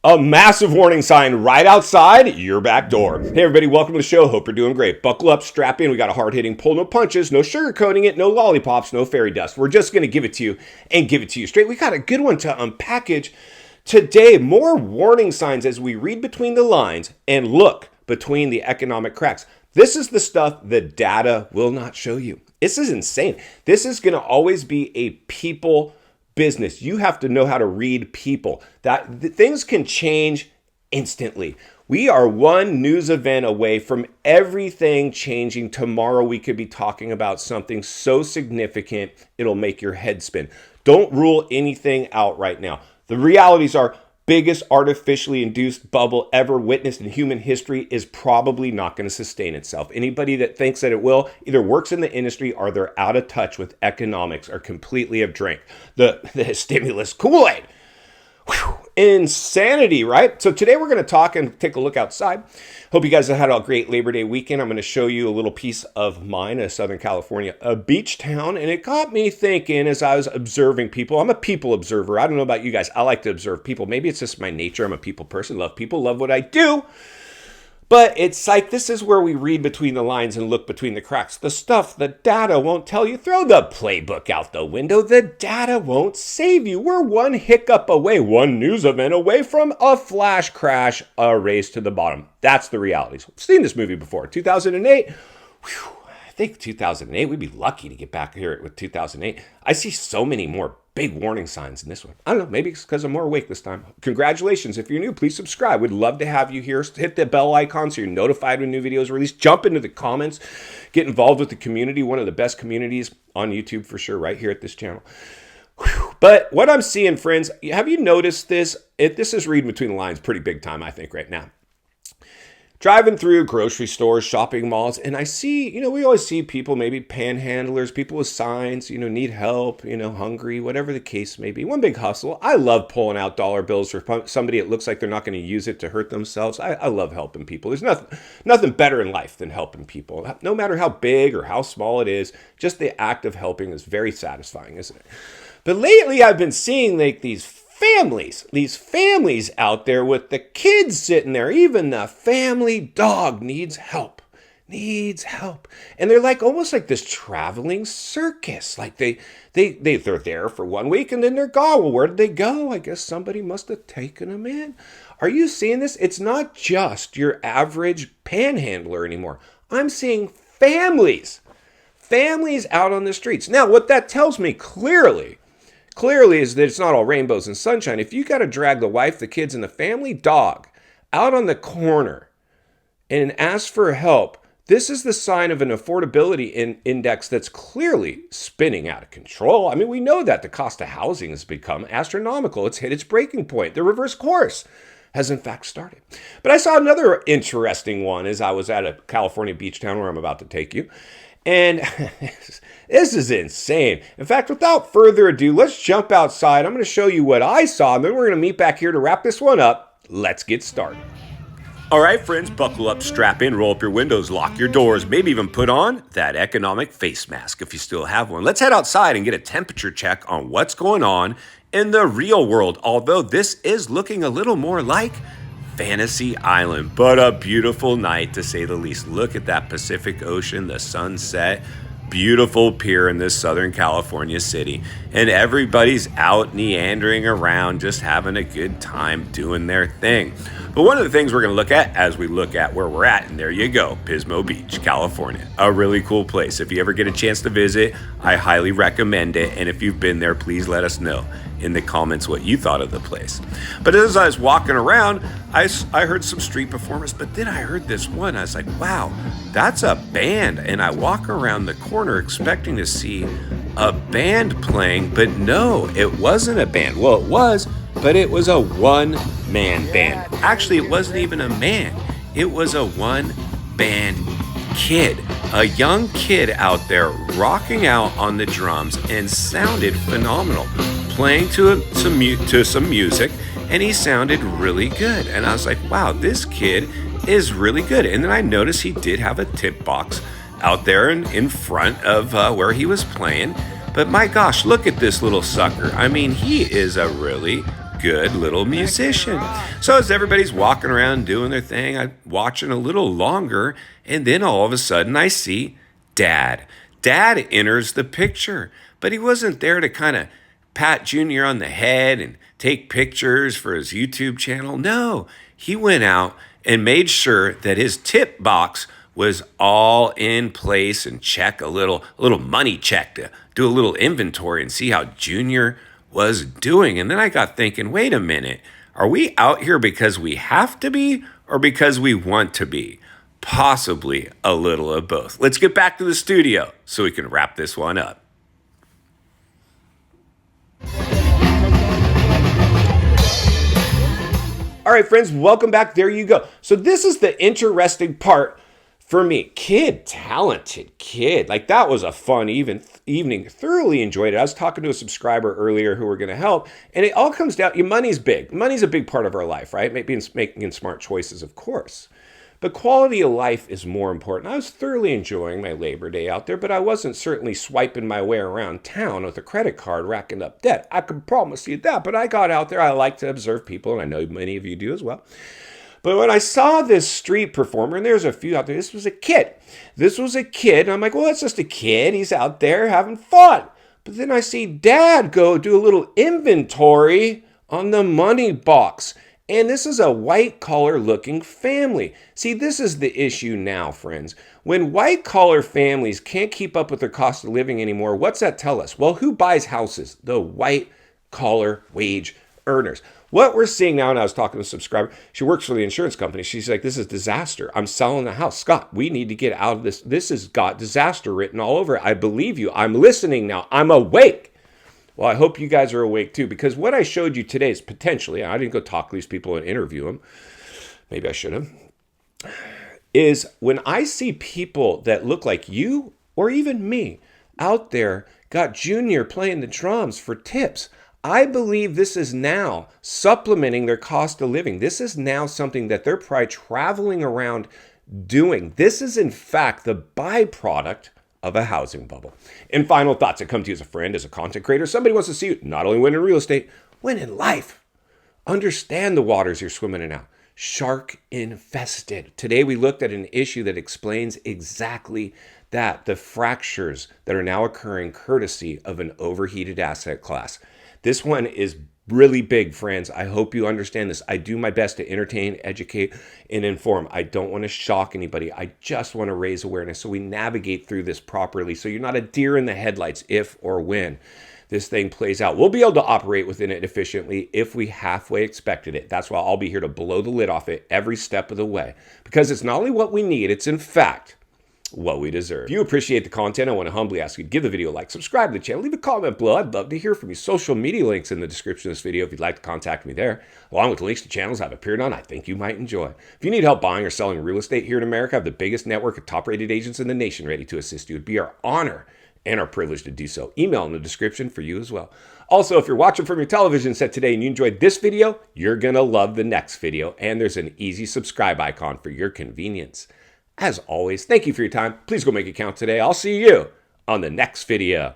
A massive warning sign right outside your back door. Hey everybody, welcome to the show. Hope you're doing great. Buckle up, strap in. We got a hard-hitting pull, no punches, no sugarcoating it, no lollipops, no fairy dust. We're just going to give it to you and give it to you straight. We got a good one to unpackage today. More warning signs as we read between the lines and look between the economic cracks. This is the stuff the data will not show you. This is insane. This is going to always be a people business. You have to know how to read people. Things can change instantly. We are one news event away from everything changing. Tomorrow we could be talking about something so significant it'll make your head spin. Don't rule anything out right now. The realities are biggest artificially induced bubble ever witnessed in human history is probably not going to sustain itself. Anybody that thinks that it will either works in the industry or they're out of touch with economics or completely have drank the stimulus Kool-Aid. Whew. Insanity, right? So today we're going to talk and take a look outside. Hope you guys have had a great Labor Day weekend. I'm going to show you a little piece of mine, a Southern California, a beach town. And it got me thinking as I was observing people. I'm a people observer. I don't know about you guys. I like to observe people. Maybe it's just my nature. I'm a people person. Love people. Love what I do. But it's like this is where we read between the lines and look between the cracks. The stuff the data won't tell you. Throw the playbook out the window. The data won't save you. We're one hiccup away, one news event away from a flash crash, a race to the bottom. That's the realities. I've seen this movie before. 2008. Whew, I think 2008, we'd be lucky to get back here with 2008. I see so many more big warning signs in this one. I don't know, maybe it's because I'm more awake this time. Congratulations. If you're new, please subscribe. We'd love to have you here. Hit the bell icon so you're notified when new videos are released. Jump into the comments. Get involved with the community. One of the best communities on YouTube for sure, right here at this channel. Whew. But what I'm seeing, friends, have you noticed this? This is reading between the lines pretty big time, I think, right now. Driving through grocery stores, shopping malls, and I see, we always see people, maybe panhandlers, people with signs, need help, hungry, whatever the case may be. One big hustle. I love pulling out dollar bills for somebody that looks like they're not going to use it to hurt themselves. I love helping people. There's nothing better in life than helping people. No matter how big or how small it is, just the act of helping is very satisfying, isn't it? But lately I've been seeing like these families out there with the kids sitting there. Even the family dog needs help. And they're like almost like this traveling circus. Like they're there for 1 week and then they're gone. Well, where did they go? I guess somebody must have taken them in. Are you seeing this? It's not just your average panhandler anymore. I'm seeing families out on the streets. Now, what that tells me clearly is that it's not all rainbows and sunshine. If you got to drag the wife, the kids, and the family dog out on the corner and ask for help, this is the sign of an affordability index that's clearly spinning out of control. I mean, we know that the cost of housing has become astronomical. It's hit its breaking point. The reverse course has in fact started. But I saw another interesting one as I was at a California beach town where I'm about to take you. And this is insane. In fact, without further ado, let's jump outside. I'm going to show you what I saw, and then we're going to meet back here to wrap this one up. Let's get started. All right, friends, buckle up, strap in, roll up your windows, lock your doors, maybe even put on that economic face mask if you still have one. Let's head outside and get a temperature check on what's going on in the real world, although this is looking a little more like Fantasy Island, but a beautiful night to say the least. Look at that Pacific Ocean, the sunset, beautiful pier in this Southern California city, and everybody's out meandering around just having a good time doing their thing. But one of the things we're going to look at as we look at where we're at, and there you go, Pismo Beach, California, a really cool place. If you ever get a chance to visit, I highly recommend it, and if you've been there, please let us know in the comments what you thought of the place. But as I was walking around, I heard some street performers, but then I heard this one. I was like, wow, that's a band. And I walk around the corner expecting to see a band playing, but no, it wasn't a band. Well, it was, but it was a one-man band. Actually, it wasn't even a man. It was a one-band kid, a young kid out there rocking out on the drums and sounded phenomenal, playing to some music, and he sounded really good. And I was like, wow, this kid is really good. And then I noticed he did have a tip box out there in front of where he was playing. But my gosh, look at this little sucker. I mean, he is a really good little musician. So as everybody's walking around doing their thing, I'm watching a little longer, and then all of a sudden I see Dad. Dad enters the picture, but he wasn't there to kind of pat Junior on the head and take pictures for his YouTube channel. No, he went out and made sure that his tip box was all in place and check a little money check to do a little inventory and see how Junior was doing. And then I got thinking, wait a minute, are we out here because we have to be or because we want to be? Possibly a little of both. Let's get back to the studio so we can wrap this one up. All right, friends, welcome back. There you go. So this is the interesting part for me. Talented kid. Like, that was a fun evening. Thoroughly enjoyed it. I was talking to a subscriber earlier who were going to help, and it all comes down, money's big. Money's a big part of our life, right? Making smart choices, of course. But quality of life is more important. I was thoroughly enjoying my Labor Day out there, but I wasn't certainly swiping my way around town with a credit card racking up debt. I can promise you that. But I got out there. I like to observe people, and I know many of you do as well. But when I saw this street performer, and there's a few out there, this was a kid. And I'm like, well, that's just a kid. He's out there having fun. But then I see Dad go do a little inventory on the money box. And this is a white-collar looking family. See, this is the issue now, friends. When white-collar families can't keep up with their cost of living anymore, what's that tell us? Well, who buys houses? The white-collar wage earners. What we're seeing now, and I was talking to a subscriber, she works for the insurance company. She's like, this is disaster. I'm selling the house. Scott, we need to get out of this. This has got disaster written all over it. I believe you. I'm listening now. I'm awake. Well, I hope you guys are awake too, because what I showed you today is potentially, I didn't go talk to these people and interview them. Maybe I should have. Is when I see people that look like you or even me out there got Junior playing the drums for tips. I believe this is now supplementing their cost of living. This is now something that they're probably traveling around doing. This is, in fact, the byproduct of a housing bubble. And final thoughts that come to you as a friend, as a content creator. Somebody wants to see you not only win in real estate, win in life. Understand the waters you're swimming in now. Shark infested. Today we looked at an issue that explains exactly that. The fractures that are now occurring courtesy of an overheated asset class. This one is really big, friends. I hope you understand this. I do my best to entertain, educate, and inform. I don't want to shock anybody. I just want to raise awareness so we navigate through this properly, so you're not a deer in the headlights if or when this thing plays out. We'll be able to operate within it efficiently if we halfway expected it. That's why I'll be here to blow the lid off it every step of the way, because it's not only what we need, it's in fact what we deserve. If you appreciate the content, I want to humbly ask you to give the video a like, subscribe to the channel, leave a comment below. I'd love to hear from you. Social media links in the description of this video if you'd like to contact me there, along with links to channels I've appeared on I think you might enjoy. If you need help buying or selling real estate here in America, I have the biggest network of top-rated agents in the nation ready to assist you. It'd be our honor and our privilege to do so. Email in the description for you as well. Also, if you're watching from your television set today and you enjoyed this video, you're going to love the next video, and there's an easy subscribe icon for your convenience. As always, thank you for your time. Please go make it count today. I'll see you on the next video.